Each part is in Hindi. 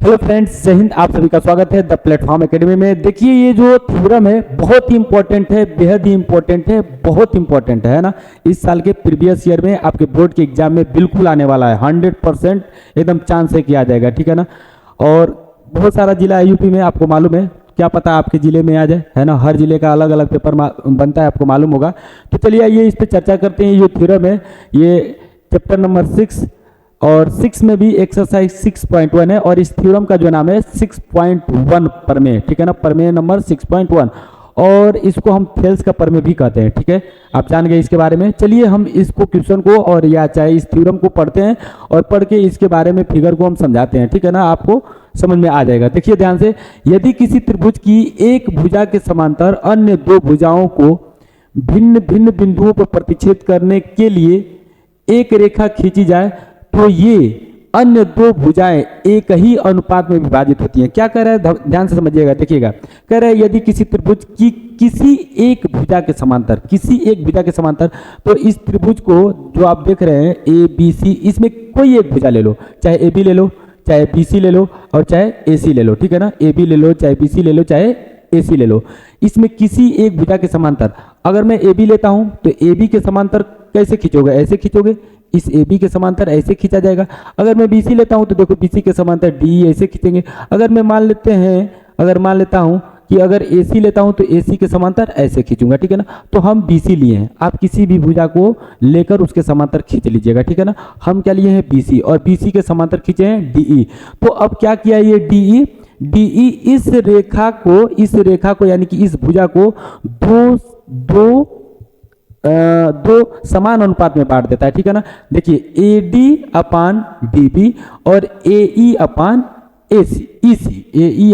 हेलो फ्रेंड्स, जय हिंद। आप सभी का स्वागत है द प्लेटफॉर्म एकेडमी में। देखिए, ये जो थ्योरम है बहुत ही इंपॉर्टेंट है, बेहद ही इंपॉर्टेंट है, बहुत इंपॉर्टेंट है ना। इस साल के प्रीवियस ईयर में आपके बोर्ड के एग्जाम में बिल्कुल आने वाला है। 100% एकदम चांस है कि आ जाएगा, ठीक है ना। और बहुत सारा जिला है यूपी में, आपको मालूम है, क्या पता आपके जिले में आ जाए, है ना। हर जिले का अलग अलग पेपर बनता है, आपको मालूम होगा। तो चलिए आइए इस पर चर्चा करते हैं। ये थ्योरम है, ये चैप्टर नंबर 6 और 6 में भी एक्सरसाइज 6.1 है और इस थ्योरम का जो नाम है 6.1 प्रमेय, ठीक है ना। प्रमेय नंबर 6.1 और इसको हम थेल्स का प्रमेय भी कहते हैं, ठीक है। आप जान गए इसके बारे में। चलिए हम इसको क्वेश्चन को और या चाहे इस थ्योरम को पढ़ते हैं और पढ़ के इसके बारे में फिगर को हम समझाते हैं, ठीक है ना। आपको समझ में आ जाएगा। देखिए ध्यान से, यदि किसी त्रिभुज की एक भुजा के समांतर अन्य दो भुजाओं को भिन्न भिन्न बिंदुओं पर प्रतिच्छेद करने के लिए एक रेखा खींची जाए तो ये अन्य दो भुजाएं एक ही अनुपात में विभाजित होती हैं। क्या कह रहा है, ध्यान से समझिएगा, देखिएगा। कह रहा है यदि किसी त्रिभुज की किसी एक भुजा के समांतर, किसी एक भुजा के समांतर, तो इस त्रिभुज को जो आप देख रहे हैं ए बी सी, इसमें कोई एक भुजा ले लो, चाहे ए बी ले लो, चाहे बी सी ले लो और चाहे ए सी ले लो, ठीक है ना। ए बी ले लो, चाहे बी सी ले लो, चाहे ए सी ले लो। इसमें किसी एक भुजा के समांतर, अगर मैं ए बी लेता हूं तो ए बी के समांतर कैसे खींचोगे, ऐसे खींचोगे, इस ए बी के समांतर ऐसे खींचा जाएगा। अगर मैं बी सी लेता हूं तो देखो बी सी के समांतर डी ऐसे खींचेंगे। अगर मैं मान लेता हूं कि अगर ए सी लेता हूं तो ए सी के समांतर ऐसे खींचूंगा, ठीक है ना। तो हम बी सी लिए हैं, आप किसी भी भुजा को लेकर उसके समांतर खींच लीजिएगा, ठीक है ना। हम क्या लिए हैं, बी सी, और बी सी के समांतर खींचे हैं डी ई। तो अब क्या किया ये डी ई इस रेखा को यानी कि इस भुजा को दो समान अनुपात में बांट देता है, ठीक है ना। देखिए A D upon D B और A E upon A C, E C, A E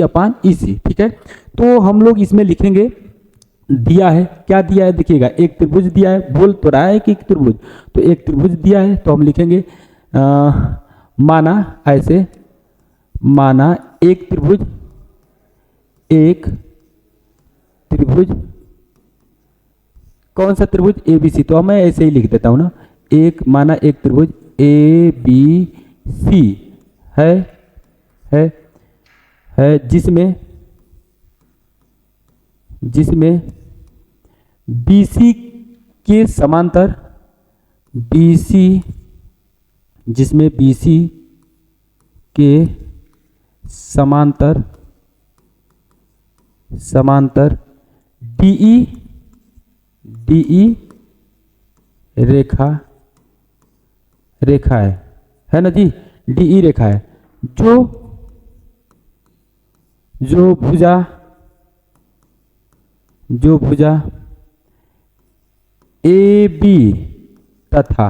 upon E सी, ठीक है। तो हम लोग इसमें लिखेंगे, दिया है, क्या दिया है देखिएगा, एक त्रिभुज दिया है, बोल तो रहा है कि एक त्रिभुज, तो एक त्रिभुज दिया है तो हम लिखेंगे माना ऐसे, माना एक त्रिभुज कौन सा त्रिभुज, ए बी सी, तो मैं ऐसे ही लिख देता हूं ना। माना एक त्रिभुज ए बी सी है जिसमें बी सी के समांतर जिसमें बी सी के समांतर डीई रेखा है ना जी, डीई रेखा है। जो भुजा ए बी तथा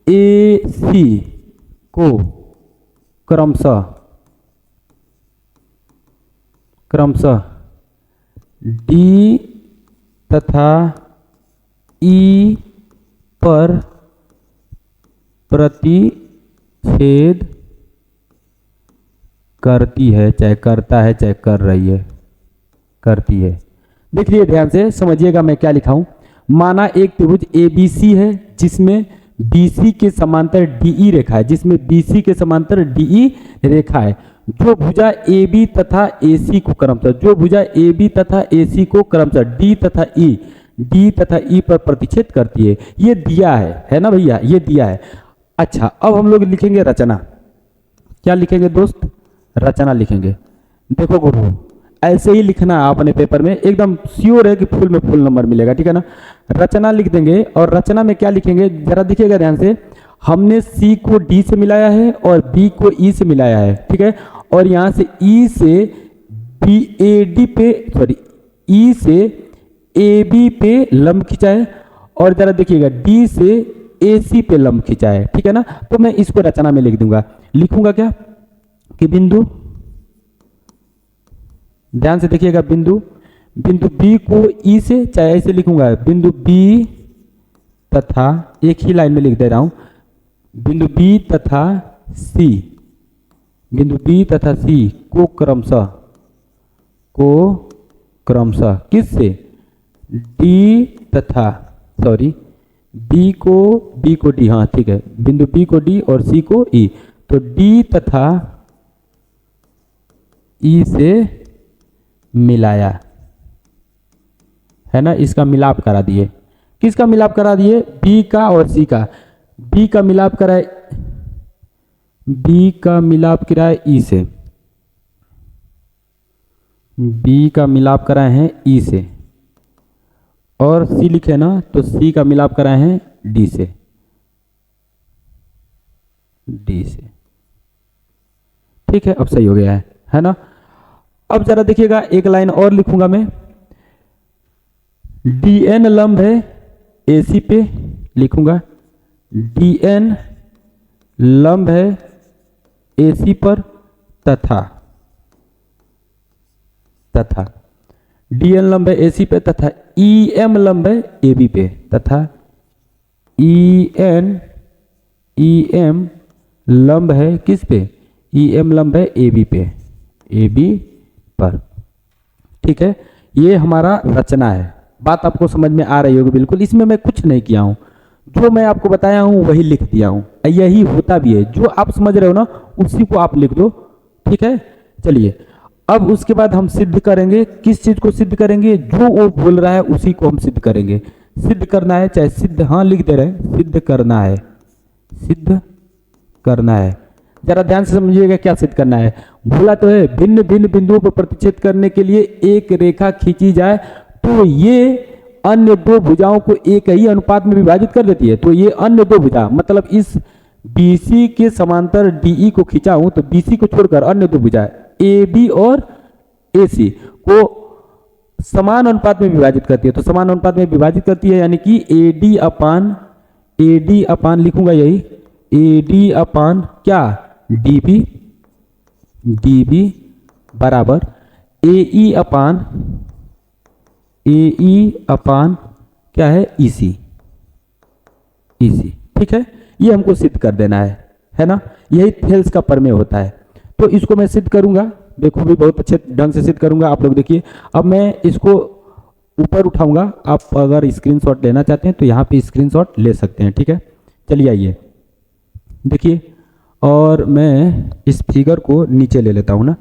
ए सी को क्रमशः डी तथा ई पर प्रतिच्छेद करती है, चाहे करता है चाहे कर रही है, करती है। देखिए ध्यान से समझिएगा मैं क्या लिखा हूं। माना एक त्रिभुज ए बी सी है जिसमें बी सी के समांतर डीई रेखा है, जिसमें बी सी के समांतर डीई रेखा है। जो भुजा ए बी तथा ए सी को क्रमशः डी तथा ई पर प्रतिच्छेद करती है। ये दिया है ना भैया, ये दिया है। अच्छा, अब हम लोग लिखेंगे रचना। क्या लिखेंगे दोस्त, रचना लिखेंगे। देखो गुरु, ऐसे ही लिखना आपने पेपर में, एकदम श्योर है कि फुल में फुल नंबर मिलेगा, ठीक है ना। रचना लिख देंगे और रचना में क्या लिखेंगे जरा देखिएगा ध्यान से। हमने सी को डी से मिलाया है और बी को ई से मिलाया है, ठीक है। और यहां से ई से ई से ए बी पे लंब खींचा है और जरा देखिएगा डी से ए सी पे लंब खींचा है, ठीक है ना। तो मैं इसको रचना में लिख दूंगा, लिखूंगा क्या कि बिंदु, ध्यान से देखिएगा, बिंदु बी को ई से, चाहे ऐसे लिखूंगा, बिंदु बी तथा, एक ही लाइन में लिख दे रहा हूं, बिंदु बी तथा सी को क्रमशः किससे, डी बी को डी, हाँ ठीक है, बिंदु बी को डी और सी को ई, तो डी तथा ई से मिलाया, है ना, इसका मिलाप करा दिए। किसका मिलाप करा दिए? बी का और सी का। बी का मिलाप कराए, बी का मिलाप कराए ई से, बी का मिलाप कराए हैं ई से, और सी लिखे ना तो सी का मिलाप कराए हैं डी से, डी से। ठीक है, अब सही हो गया है ना। अब जरा देखिएगा, एक लाइन और लिखूंगा मैं। डीएन लंब है एसी पे, लिखूंगा डीएन लंब है एसी पर तथा डीएन लंब है एसी पे तथा ईएम लंब है एबी पे, तथा ईएम लंब है किस पे? ईएम लंब है एबी पे, एबी पर। ठीक है, ये हमारा रचना है। बात आपको समझ में आ रही होगी बिल्कुल। इसमें मैं कुछ नहीं किया हूं, जो मैं आपको बताया हूं वही लिख दिया हूं। यही होता भी है, जो आप समझ रहे हो ना उसी को आप लिख दो। ठीक है, चलिए अब उसके बाद हम सिद्ध करेंगे। किस चीज को सिद्ध करेंगे? जो वो बोल रहा है उसी को हम सिद्ध करेंगे। सिद्ध करना है, चाहे सिद्ध, हाँ लिख दे रहे हैं, सिद्ध करना है, सिद्ध करना है। जरा ध्यान से समझिएगा क्या सिद्ध करना है। बोला तो है भिन्न भिन्न बिंदुओं पर प्रतिच्छेद करने के लिए एक रेखा खींची जाए तो ये अन्य दो भुजाओं को एक ही अनुपात में विभाजित कर देती है। तो ये अन्य दो भुजा, मतलब इस BC के समांतर DE को खींचा हूं तो BC को छोड़कर अन्य दो भुजा AB और AC को समान अनुपात में विभाजित करती है। तो समान अनुपात में विभाजित करती है यानी कि AD अपान लिखूंगा यही, AD अपान क्या? DB बराबर AE अपान क्या है? EC। ठीक है, ये हमको सिद्ध कर देना है ना। यही थेल्स का प्रमेय होता है। तो इसको मैं सिद्ध करूंगा, देखो भी बहुत अच्छे ढंग से सिद्ध करूंगा। आप लोग देखिए, अब मैं इसको ऊपर उठाऊंगा। आप अगर स्क्रीनशॉट लेना चाहते हैं तो यहाँ पे स्क्रीनशॉट ले सकते हैं। ठीक है, चलिए आइए देखिए, और मैं इस फिगर को नीचे ले लेता हूँ ना,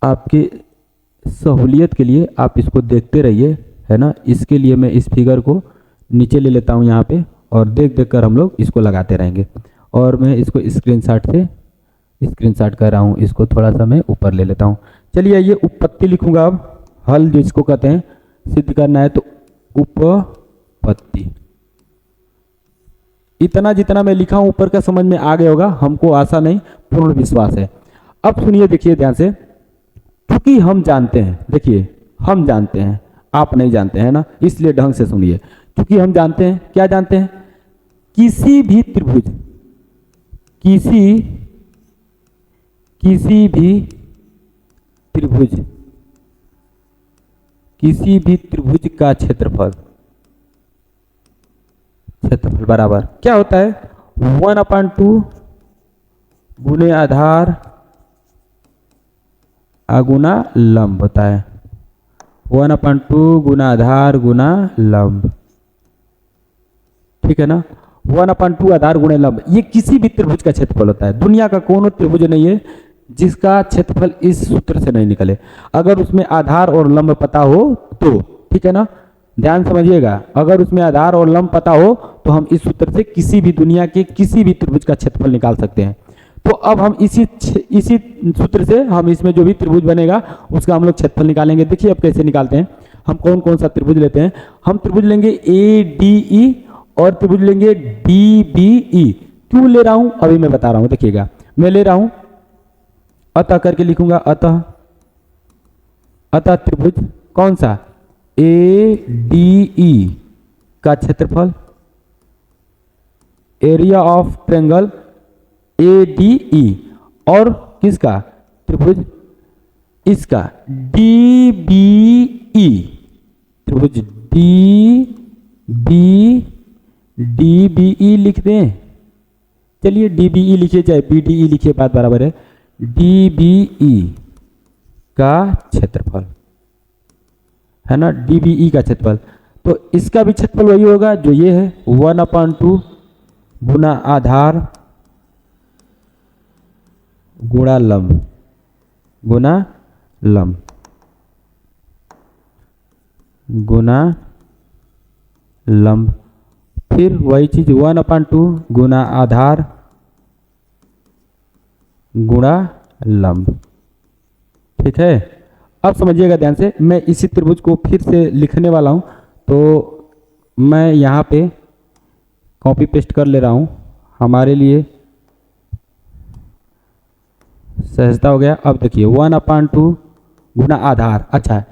आपके सहूलियत के लिए आप इसको देखते रहिए, है ना। इसके लिए मैं इस फिगर को नीचे ले लेता हूँ यहाँ पे, और देख कर हम लोग इसको लगाते रहेंगे। और मैं इसको स्क्रीनशॉट कर रहा हूँ, इसको थोड़ा सा मैं ऊपर ले लेता हूँ। चलिए ये उपपत्ति लिखूंगा। अब हल जिसको कहते हैं, सिद्ध करना है तो उपपत्ति। इतना जितना मैं लिखा हूं ऊपर का समझ में आ गया होगा, हमको आशा नहीं पूर्ण विश्वास है। अब सुनिए, देखिए ध्यान से, क्योंकि हम जानते हैं, देखिए हम जानते हैं, आप नहीं जानते हैं ना, इसलिए ढंग से सुनिए। क्योंकि हम जानते हैं, क्या जानते हैं? किसी भी त्रिभुज, किसी भी त्रिभुज का क्षेत्रफल बराबर क्या होता है? 1/2 गुने आधार गुना लंब होता है। 1/2 गुना आधार गुना लंब, ठीक है ना। 1/2 आधार गुणे लंब, ये किसी भी त्रिभुज का क्षेत्रफल होता है। दुनिया का कोनो त्रिभुज नहीं है जिसका क्षेत्रफल इस सूत्र से नहीं निकले, अगर उसमें आधार और लंब पता हो तो। ठीक है ना, ध्यान समझिएगा, अगर उसमें आधार और लंब पता हो तो हम इस सूत्र से किसी भी दुनिया के किसी भी त्रिभुज का क्षेत्रफल निकाल सकते हैं। तो अब हम इसी सूत्र से हम इसमें जो भी त्रिभुज बनेगा उसका हम लोग क्षेत्रफल निकालेंगे। देखिए अब कैसे निकालते हैं। हम कौन कौन सा त्रिभुज लेते हैं? हम त्रिभुज लेंगे ADE और त्रिभुज लेंगे DBE। क्यों ले रहा हूं अभी मैं बता रहा हूं, देखिएगा। मैं ले रहा हूं अतः करके लिखूंगा, अतः त्रिभुज कौन सा? ADE का क्षेत्रफल, एरिया ऑफ ट्रायंगल ADE, और किसका? त्रिभुज इसका DBE, त्रिभुज DBE लिख दें। चलिए DBE लिखिए चाहे BDE लिखिए, बात बराबर है। DBE का क्षेत्रफल, है ना, DBE का क्षेत्रफल। तो इसका भी क्षेत्रफल वही होगा जो ये है 1/2 गुना आधार गुणा लंब गुना लंब। फिर वही चीज 1/2 गुना आधार गुणा लंब। ठीक है, अब समझिएगा ध्यान से, मैं इसी त्रिभुज को फिर से लिखने वाला हूं, तो मैं यहाँ पे कॉपी पेस्ट कर ले रहा हूं, हमारे लिए सहजता हो गया। अब देखिए 1/2 गुना आधार। अच्छा,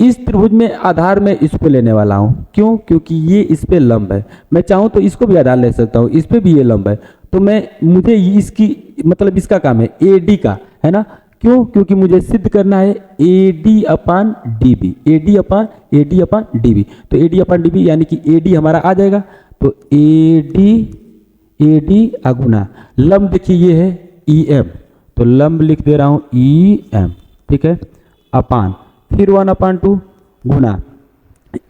इस त्रिभुज में आधार में इसको लेने वाला हूं, क्यों? क्योंकि ये इस पे लंब है। मैं चाहूं तो इसको भी आधार ले सकता हूं, इस पे भी ये लंब है, तो मुझे इसकी मतलब इसका काम है AD का, है ना। क्यों? क्योंकि मुझे सिद्ध करना है AD/DB, AD/DB। तो AD/DB यानी कि AD हमारा आ जाएगा, तो AD अगुना लंब, देखिए ये है EM, तो लंब लिख दे रहा हूं EM। ठीक है, अपान फिर 1/2 गुना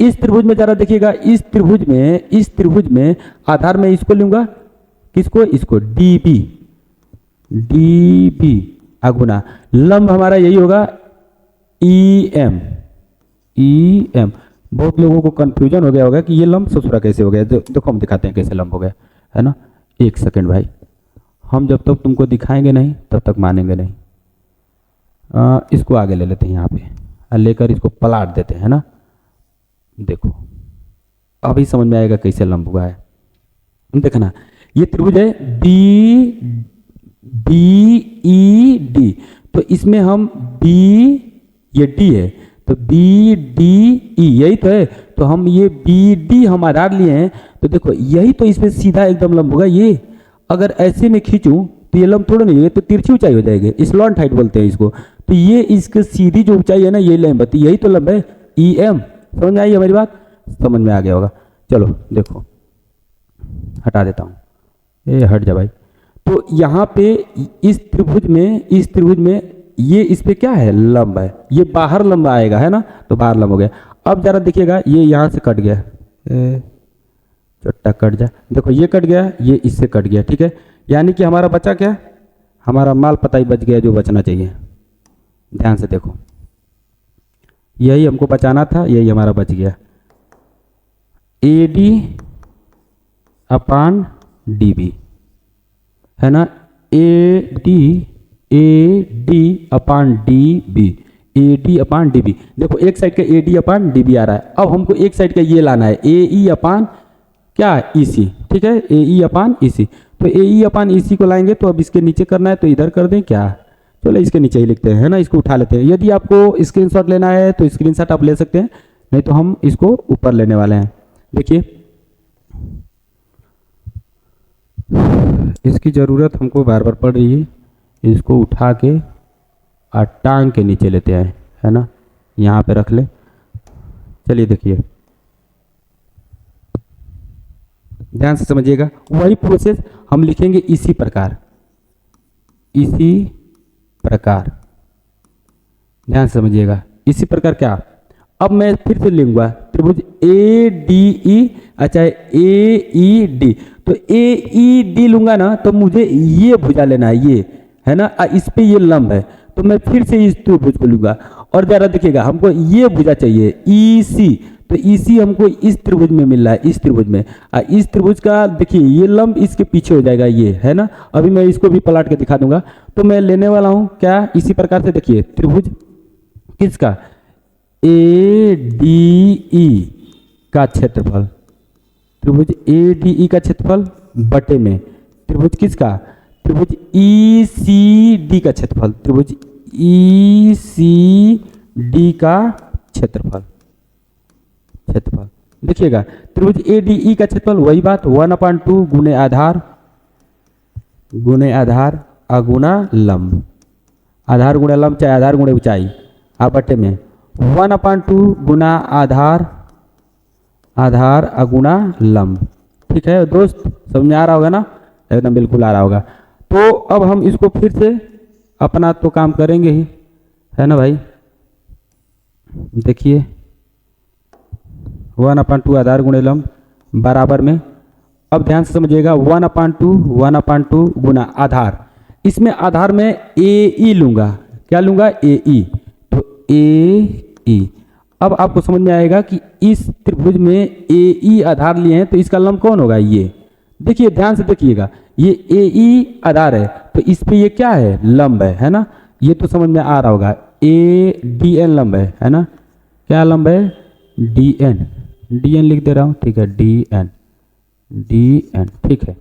इस त्रिभुज में, जरा देखिएगा, इस त्रिभुज में आधार में इसको लूंगा, किसको? इसको DB अगुना लंब हमारा यही होगा EM। बहुत लोगों को कंफ्यूजन हो गया होगा कि ये लंब ससुरा कैसे हो गया। देखो हम दिखाते हैं कैसे लंब हो गया, है ना। एक सेकंड भाई, हम जब तक तुमको दिखाएंगे नहीं तब तक मानेंगे नहीं। इसको आगे ले लेते हैं यहाँ पे, लेकर इसको पलट देते हैं ना। देखो अभी समझ में आएगा कैसे लंब हुआ है। देखना, ये त्रिभुज है BED, तो इसमें हम ये D है, तो BDE यही तो है, तो हम ये BD हम आधार लिए हैं, तो देखो यही तो इसमें सीधा एकदम लंब होगा। ये अगर ऐसे में खींचूं तो ये लंब थोड़ा नहीं है, तो तिरछी ऊंचाई हो जाएगी, स्लॉन्ट हाइट बोलते हैं इसको। तो ये इसकी सीधी जो ऊंचाई है ना, ये लंब है, यही तो लंब है EM। समझ में आई हमारी बात? समझ में आ गया होगा। चलो देखो, हटा देता हूँ, ये हट जा भाई। तो यहाँ पे इस त्रिभुज में ये इस पे क्या है? लंब है, ये बाहर लंब आएगा, है ना, तो बाहर लंब हो गया। अब जरा देखिएगा, ये यहाँ से कट गया, चट्टा कट जा, देखो ये कट गया, ये इससे कट गया। ठीक है, यानी कि हमारा बचा क्या? हमारा माल पता ही बच गया जो बचना चाहिए। ध्यान से देखो, यही हमको बचाना था, यही हमारा बच गया। AD/DB, है ना, AD/DB। देखो एक साइड का AD/DB आ रहा है, अब हमको एक साइड का ये लाना है AE/EC। ठीक है, AE/EC, तो AE/EC को लाएंगे, तो अब इसके नीचे करना है, तो इधर कर दें क्या? चलो इसके नीचे ही लिखते हैं, है ना, इसको उठा लेते हैं। यदि आपको स्क्रीनशॉट लेना है तो स्क्रीनशॉट आप ले सकते हैं, नहीं तो हम इसको ऊपर लेने वाले हैं। देखिए इसकी ज़रूरत हमको बार बार पड़ रही है, इसको उठा के और टांग के नीचे लेते हैं, है ना, यहाँ पे रख ले। चलिए देखिए, ध्यान से समझिएगा, वही प्रोसेस हम लिखेंगे इसी प्रकार। ध्यान से समझिएगा, इसी प्रकार क्या? अब मैं फिर से लिखूंगा त्रिभुज ADE, अच्छा AED, तो AED लूंगा ना, तो मुझे ये भुजा लेना है, ये है ना, इस पे ये लंब है, तो मैं फिर से इस त्रिभुज को लूंगा। और जरा देखिएगा, हमको ये भुजा चाहिए EC, तो EC हमको इस त्रिभुज में मिल रहा है, इस त्रिभुज में। इस त्रिभुज का देखिए ये लंब इसके पीछे हो जाएगा, ये है ना। अभी मैं इसको भी पलट के दिखा दूंगा। तो मैं लेने वाला हूं क्या? इसी प्रकार से देखिए, त्रिभुज किसका? ADE का क्षेत्रफल, त्रिभुज ADE का क्षेत्रफल बटे में त्रिभुज किसका? त्रिभुज ECD का क्षेत्रफल, त्रिभुज ECD का क्षेत्रफल। देखिएगा, त्रिभुज ADE का क्षेत्रफल वही बात, 1/2 गुणे आधार अगुना लंब, आधार गुणा लंब चाहे आधार गुणे ऊंचाई, बटे में 1/2 गुना आधार अगुना लंब। ठीक है दोस्त, समझ में आ रहा होगा ना? एकदम बिल्कुल आ रहा होगा। तो अब हम इसको फिर से अपना तो काम करेंगे ही, है ना भाई। देखिए 1/2 आधार गुणे लंब बराबर में, अब ध्यान से समझिएगा, 1/2 गुना आधार, इसमें आधार में ए ई लूंगा, क्या लूंगा, ए ई, तो ए ई। अब आपको समझ में आएगा कि इस त्रिभुज में ए ई आधार लिए हैं तो इसका लंब कौन होगा, ये देखिए, ध्यान से देखिएगा, ये ए ई आधार है तो इस पे ये क्या है, लंब है ना, ये तो समझ में आ रहा होगा, ए डी एन लंब है ना, क्या लंब है, डी एन, डी एन लिख दे रहा हूँ, ठीक है, डी एन, डी एन, ठीक है।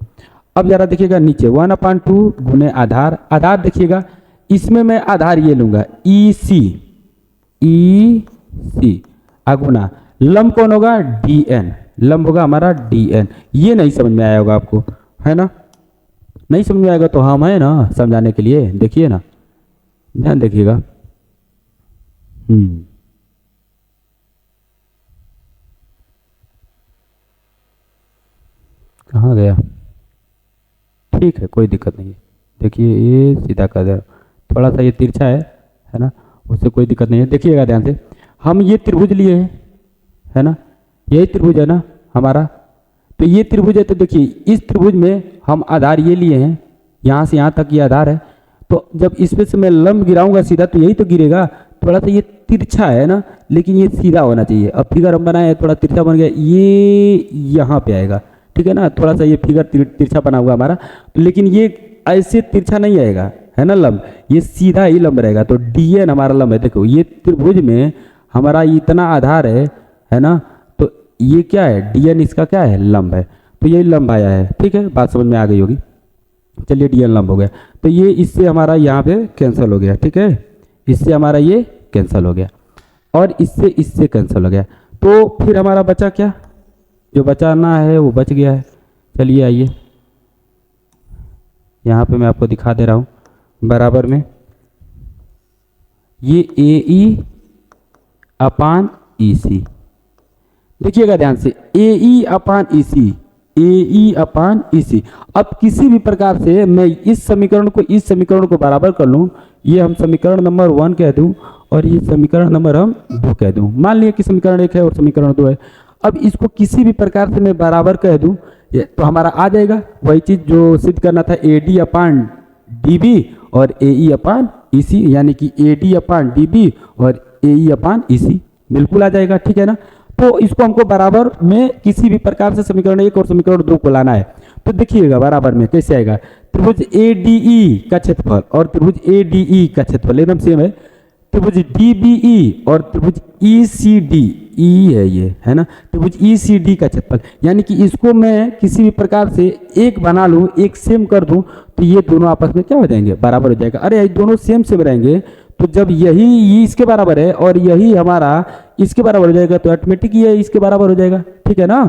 अब जरा देखिएगा नीचे 1/2 गुने आधार, आधार देखिएगा, इसमें मैं आधार ये लूंगा ई सी, ई सी अगुना लंब कौन होगा, डी एन, लंब होगा हमारा डी एन। ये नहीं समझ में आया होगा आपको, है ना, नहीं समझ में आएगा तो हम है ना समझाने के लिए, देखिए ना, ध्यान देखिएगा। कहाँ गया, ठीक है, कोई दिक्कत नहीं है, देखिए ये सीधा कर दे, थोड़ा सा ये तिरछा है ना, उससे कोई दिक्कत नहीं है। देखिएगा ध्यान से, हम ये त्रिभुज लिए हैं, है ना, यही त्रिभुज है ना हमारा, तो ये त्रिभुज है, तो देखिए इस त्रिभुज में हम आधार ये लिए हैं, यहाँ से यहाँ तक ये आधार है, तो जब इसमें से मैं लंब गिराऊंगा सीधा तो यही तो गिरेगा, थोड़ा सा ये तिरछा है ना, लेकिन ये सीधा होना चाहिए। अब फिगर हम बनाए थोड़ा तिरछा बन गया, ये यहाँ पे आएगा, ठीक है ना, थोड़ा सा ये फिगर तिरछा बना हुआ हमारा, तो लेकिन ये ऐसे तिरछा नहीं आएगा, है ना, लंब ये सीधा ही लंब रहेगा, तो डी एन हमारा लंब है। देखो ये त्रिभुज में हमारा इतना आधार है ना, तो ये क्या है, डी एन इसका क्या है, लंब है, तो ये लंब आया है, ठीक है, बात समझ में आ गई होगी। चलिए डी एन लंब हो गया, तो ये इससे हमारा यहाँ पे कैंसिल हो गया, ठीक है, इससे हमारा ये कैंसिल हो गया और इससे कैंसिल हो गया, तो फिर हमारा बचा क्या, जो बचाना है वो बच गया है। चलिए आइए यहाँ पे मैं आपको दिखा दे रहा हूँ, बराबर में ये ए ई अपान ई सी, देखिएगा ध्यान से, ए ई अपान ई सी, ए ई अपान ई सी। अब किसी भी प्रकार से मैं इस समीकरण को बराबर कर लूँ, ये हम समीकरण नंबर 1 कह दूँ और ये समीकरण नंबर हम 2 कह दूँ, मान लिया कि समीकरण 1 है और समीकरण 2 है। अब इसको किसी भी प्रकार से मैं बराबर कह दूँ तो हमारा आ जाएगा वही चीज़ जो सिद्ध करना था, A D upon D B और A E upon E C, यानी कि A D upon D B और ए ई अपान ई सी, बिल्कुल आ जाएगा, ठीक है ना। तो इसको हमको बराबर में किसी भी प्रकार से समीकरण 1 और समीकरण 2 को लाना है, तो देखिएगा बराबर में कैसे आएगा, त्रिभुज ए डी ई का क्षेत्रफल और त्रिभुज ए डी ई का क्षेत्रफल एकदम सेम है, त्रिभुज डी बी ई और त्रिभुज ई सी डी, ई है ये, है ना, त्रिभुज ई सी डी का क्षेत्रफल, यानी कि इसको मैं किसी भी प्रकार से एक बना लूँ, एक सेम कर दूँ, तो ये दोनों आपस में क्या हो जाएंगे, बराबर हो जाएगा। अरे ये दोनों सेम रहेंगे, तो जब यही इसके बराबर है और यही हमारा इसके बराबर हो जाएगा तो ऑटोमेटिक ये इसके बराबर हो जाएगा, ठीक है ना,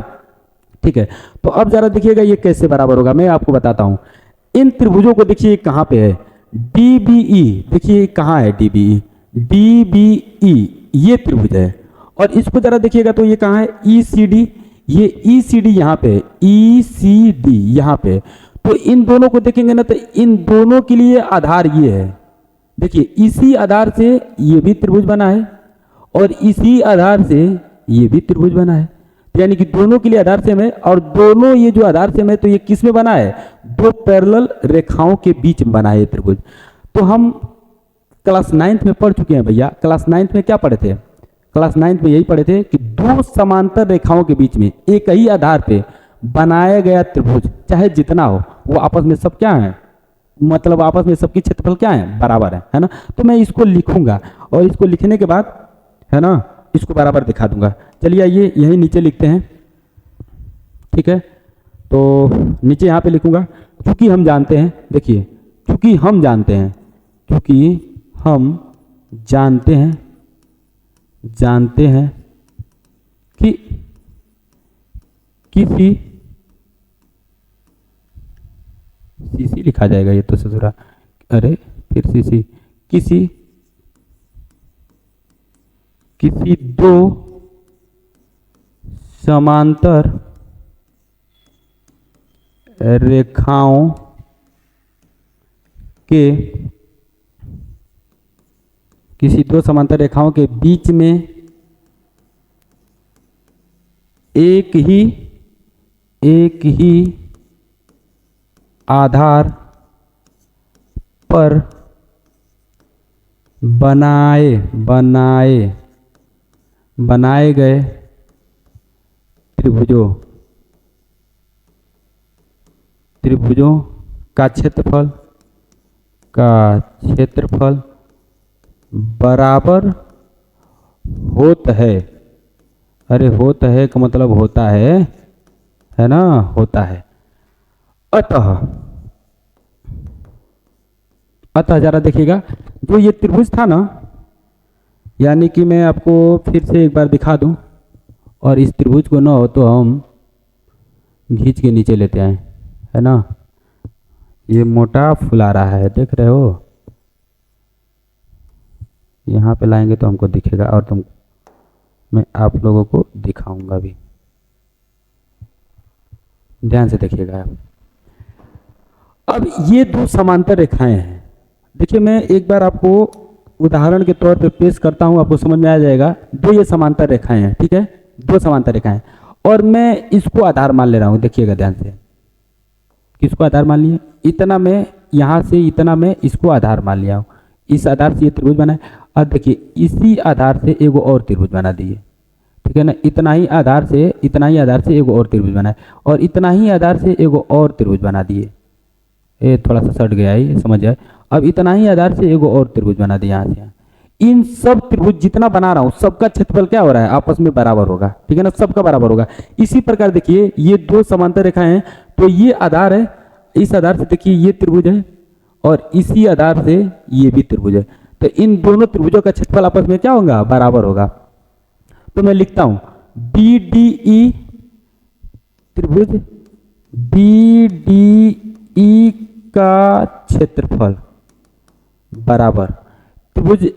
ठीक है। तो अब जरा देखिएगा ये कैसे बराबर होगा, मैं आपको बताता हूँ। इन त्रिभुजों को देखिए कहाँ पे है, डी बी ई, देखिए कहाँ है D B E, D B E ये त्रिभुज है, और इसको जरा देखिएगा तो ये कहाँ है, ई सी डी, ये ई सी डी यहाँ पे, ई सी डी यहाँ पे, तो इन दोनों को देखेंगे ना तो इन दोनों के लिए आधार ये है, देखिए इसी आधार से ये भी त्रिभुज बना है और इसी आधार से ये भी त्रिभुज बना है, यानी कि दोनों के लिए आधार सेम है, और दोनों ये जो आधार सेम है तो ये किस में बना है, दो पैरेलल रेखाओं के बीच में बना है त्रिभुज। तो हम क्लास 9th में पढ़ चुके हैं भैया, क्लास 9th में क्या पढ़े थे, क्लास 9th में यही पढ़े थे कि दो समांतर रेखाओं के बीच में एक ही आधार पे बनाया गया त्रिभुज चाहे जितना हो वो आपस में सब क्या है, मतलब आपस में सबकी क्षेत्रफल क्या है, बराबर है ना। तो मैं इसको लिखूंगा और इसको लिखने के बाद है ना इसको बराबर दिखा दूंगा। चलिए आइए यही नीचे लिखते हैं, ठीक है, तो नीचे यहाँ पे लिखूंगा, क्योंकि हम जानते हैं, देखिए क्योंकि हम जानते हैं, क्योंकि हम जानते हैं कि किसी सीसी लिखा जाएगा, ये तो ससुरा, अरे फिर सीसी, किसी दो समांतर रेखाओं के बीच में एक ही आधार पर बनाए गए त्रिभुजों का क्षेत्रफल बराबर होता है। अरे होता है का मतलब होता है ना, होता है। अतः जरा देखिएगा, जो ये त्रिभुज था ना, यानी कि मैं आपको फिर से एक बार दिखा दूं, और इस त्रिभुज को ना हो तो हम खींच के नीचे लेते आए, है ना। ये मोटा फुला रहा है, देख रहे हो, यहाँ पे लाएंगे तो हमको दिखेगा, और मैं आप लोगों को दिखाऊंगा भी, ध्यान से देखिएगा आप। अब ये दो समांतर रेखाएं हैं। देखिए मैं एक बार आपको उदाहरण के तौर पे पेश करता हूं, आपको समझ में आ जाएगा। दो ये समांतर रेखाएं हैं, ठीक है, दो समांतर रेखाएं, और मैं इसको आधार मान ले रहा हूं। देखिएगा ध्यान से, किसको आधार मान लिया, इतना मैं यहां से इतना मैं इसको आधार मान लिया हूं। इस आधार से ये त्रिभुज बना है। अब देखिए इसी आधार से एगो और त्रिभुज बना दिए, ठीक है ना। इतना ही आधार से एगो और त्रिभुज बना है, और इतना ही आधार से एगो और त्रिभुज बना दिए। ये थोड़ा सा सट गया है, समझ जाए। अब इतना ही आधार से एगो और त्रिभुज बना दिया यहाँ से यहाँ। इन सब त्रिभुज जितना बना रहा हूं, सबका क्षेत्रफल क्या हो रहा है, आपस में बराबर होगा, ठीक है ना, सबका बराबर होगा। इसी प्रकार देखिए ये दो समांतर रेखाएं हैं, तो ये आधार है, इस आधार से देखिए ये त्रिभुज है, और इसी आधार से ये भी त्रिभुज है। तो इन दोनों त्रिभुजों का क्षेत्रफल आपस में क्या होगा, बराबर होगा। तो मैं लिखता हूं BDE त्रिभुज BDE का क्षेत्रफल बराबर त्रिभुज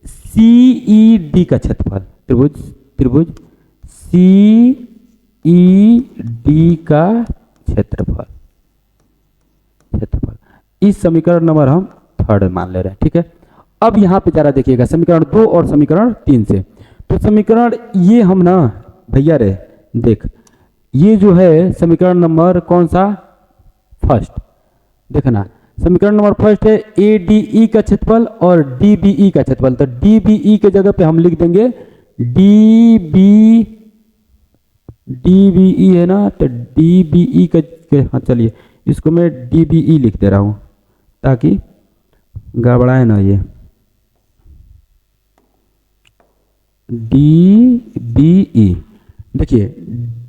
CED का क्षेत्रफल, त्रिभुज CED का क्षेत्रफल। इस समीकरण नंबर हम थर्ड मान ले रहे हैं, ठीक है। अब यहां पे जरा देखिएगा समीकरण 2 और समीकरण 3 से। तो समीकरण ये हम ना भैया रे देख, ये जो है समीकरण नंबर कौन सा, फर्स्ट, देखना समीकरण नंबर फर्स्ट है ADE का क्षेत्रफल और DBE का क्षेत्रफल। तो DBE के जगह पे हम लिख देंगे DBE है ना, तो DBE का, हाँ चलिए इसको मैं DBE लिख दे रहा हूं ताकि गड़बड़ाए ना ये। DBE देखिए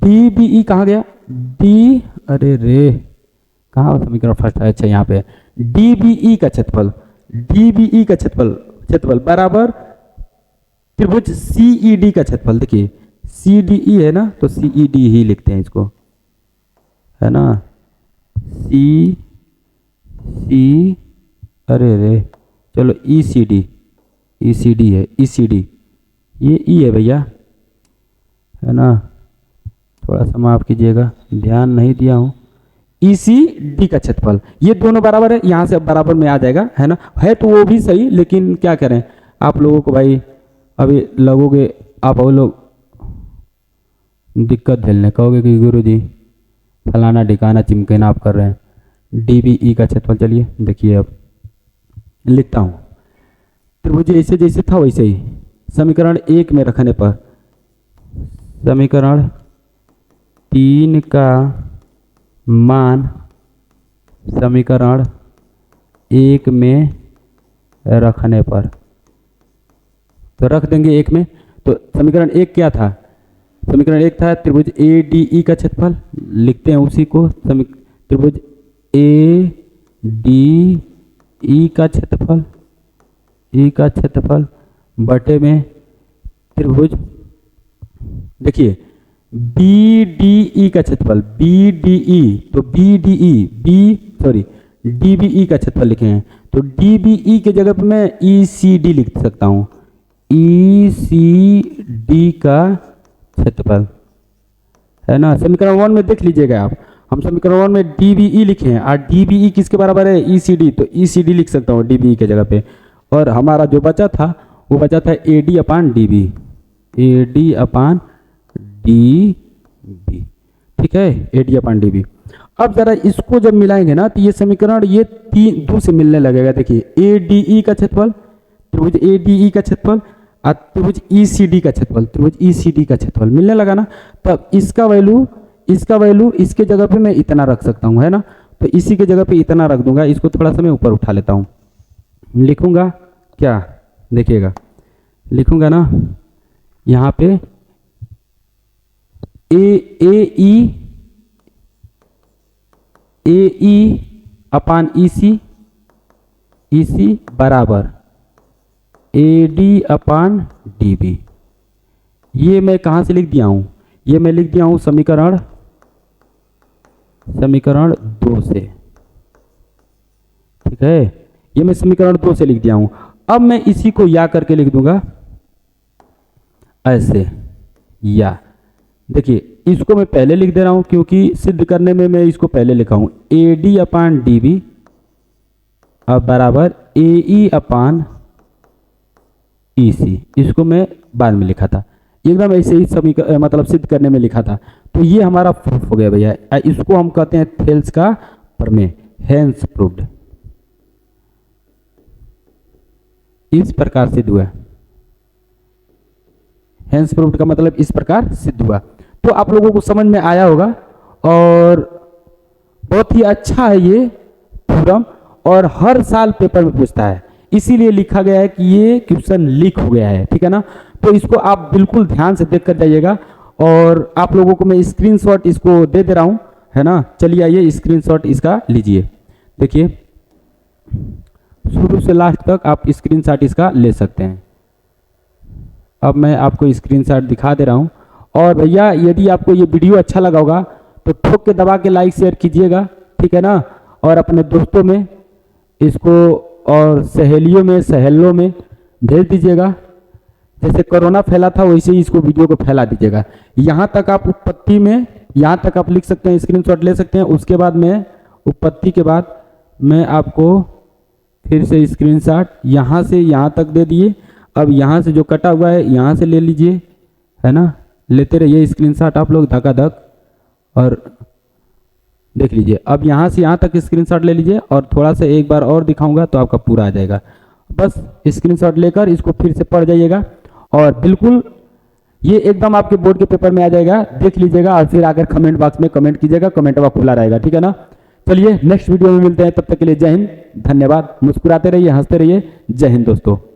DBE कहाँ गया, अरे रे कहाँ समीकरण फर्स्ट है, अच्छा यहाँ पे DBE का क्षेत्रफल बराबर त्रिभुज CED का क्षेत्रफल। देखिए CDE है ना, तो CED ही लिखते हैं इसको, है ना, अरे रे चलो ECD है, ECD ये E है भैया, है ना, थोड़ा सा माफ कीजिएगा, ध्यान नहीं दिया हूँ। ECD का क्षेत्रफल, ये दोनों बराबर है, यहाँ से बराबर में आ जाएगा, है ना, है तो वो भी सही, लेकिन क्या करें आप लोगों को भाई, अभी लगोगे आप वो लोग दिक्कत झेलने, कहोगे कि गुरुजी फलाना ढिकाना चिमकेना आप कर रहे हैं। DBE का क्षेत्रफल, चलिए देखिए अब लिखता हूँ, त्रिभुज ऐसे जैसे था वैसे ही समीकरण 1 में रखने पर समीकरण 3 का मान समीकरण 1 में रखने पर, तो रख देंगे 1 में। तो समीकरण 1 क्या था, समीकरण 1 था त्रिभुज ADE का क्षेत्रफल, लिखते हैं उसी को, त्रिभुज ADE का क्षेत्रफल, E का क्षेत्रफल बटे में त्रिभुज, देखिए BDE का क्षेत्रफल, BDE तो DBE का क्षेत्रफल लिखे हैं, तो DBE के जगह पे मैं ECD लिख सकता हूँ, ECD का क्षेत्रफल, है ना। समीकरण 1 में देख लीजिएगा आप, हम समीकरण 1 में DBE लिखे हैं, और DBE किसके बराबर है, ECD, तो ECD लिख सकता हूँ DBE के जगह पे। और हमारा जो बचा था वो बचा था AD अपान DB, बी, ठीक है, A D upon D B. अब जरा इसको जब मिलाएंगे ना तो ये समीकरण ये तीन दो से मिलने लगेगा। देखिए ए डी ई का क्षेत्रफल, त्रिभुज ए डी ई का क्षेत्रफल और त्रिभुज ई सी डी का क्षेत्रफल, त्रिभुज ई सी डी का क्षेत्रफल मिलने लगा ना। तब इसका वैल्यू इसके जगह पे मैं इतना रख सकता हूँ, है ना। तो इसी के जगह पे इतना रख दूंगा। इसको थोड़ा सा मैं ऊपर उठा लेता हूँ, लिखूंगा क्या, देखिएगा लिखूंगा ना यहाँ पे ए ई अपान ई सी बराबर A D upon D B. ये मैं कहाँ से लिख दिया हूँ, ये मैं लिख दिया हूँ समीकरण 2 से, ठीक है, ये मैं समीकरण 2 से लिख दिया हूँ। अब मैं इसी को या करके लिख दूंगा ऐसे, या देखिए इसको मैं पहले लिख दे रहा हूं क्योंकि सिद्ध करने में मैं इसको पहले लिखा हूं A D upon D B अब बराबर ए ई अपान ई सी। इसको मैं बाद में लिखा था, एकदम ऐसे ही समीकरण मतलब सिद्ध करने में लिखा था। तो ये हमारा प्रूफ हो गया भैया। इसको हम कहते हैं थेल्स का प्रमेय, हेंस प्रूव्ड। इस प्रकार सिद्ध हुआ, हेंस प्रूव्ड का मतलब इस प्रकार सिद्ध हुआ। तो आप लोगों को समझ में आया होगा और बहुत ही अच्छा है ये थ्योरम और हर साल पेपर में पूछता है, इसीलिए लिखा गया है कि ये क्वेश्चन लीक हो गया है, ठीक है ना। तो इसको आप बिल्कुल ध्यान से देख कर जाइएगा और आप लोगों को मैं स्क्रीनशॉट इसको दे रहा हूं, है ना। चलिए आइए स्क्रीनशॉट इसका लीजिए, देखिए शुरू से लास्ट तक आप स्क्रीनशॉट इसका ले सकते हैं। अब मैं आपको स्क्रीनशॉट दिखा दे रहा हूं। और भैया यदि आपको ये वीडियो अच्छा लगा होगा तो ठोक के दबा के लाइक शेयर कीजिएगा, ठीक है ना। और अपने दोस्तों में इसको और सहेलियों में सहेलों में भेज दीजिएगा। जैसे कोरोना फैला था वैसे ही इसको वीडियो को फैला दीजिएगा। यहाँ तक आप उत्पत्ति में यहाँ तक आप लिख सकते हैं, स्क्रीनशॉट ले सकते हैं। उसके बाद में उत्पत्ति के बाद मैं आपको फिर से स्क्रीनशॉट यहाँ से यहाँ तक दे दिए। अब यहाँ से जो कटा हुआ है यहाँ से ले लीजिए, है ना। लेते रहिए स्क्रीनशॉट आप लोग धकाधक और देख लीजिए। अब यहाँ से यहाँ तक स्क्रीनशॉट ले लीजिए और थोड़ा सा एक बार और दिखाऊंगा तो आपका पूरा आ जाएगा। बस स्क्रीनशॉट लेकर इसको फिर से पढ़ जाइएगा और बिल्कुल ये एकदम आपके बोर्ड के पेपर में आ जाएगा, देख लीजिएगा। और फिर आकर कमेंट बॉक्स में कमेंट कीजिएगा, कमेंट बॉक्स खुला रहेगा, ठीक है ना। चलिए नेक्स्ट वीडियो में मिलते हैं, तब तक के लिए जय हिंद, धन्यवाद। मुस्कुराते रहिए, हंसते रहिए। जय हिंद दोस्तों।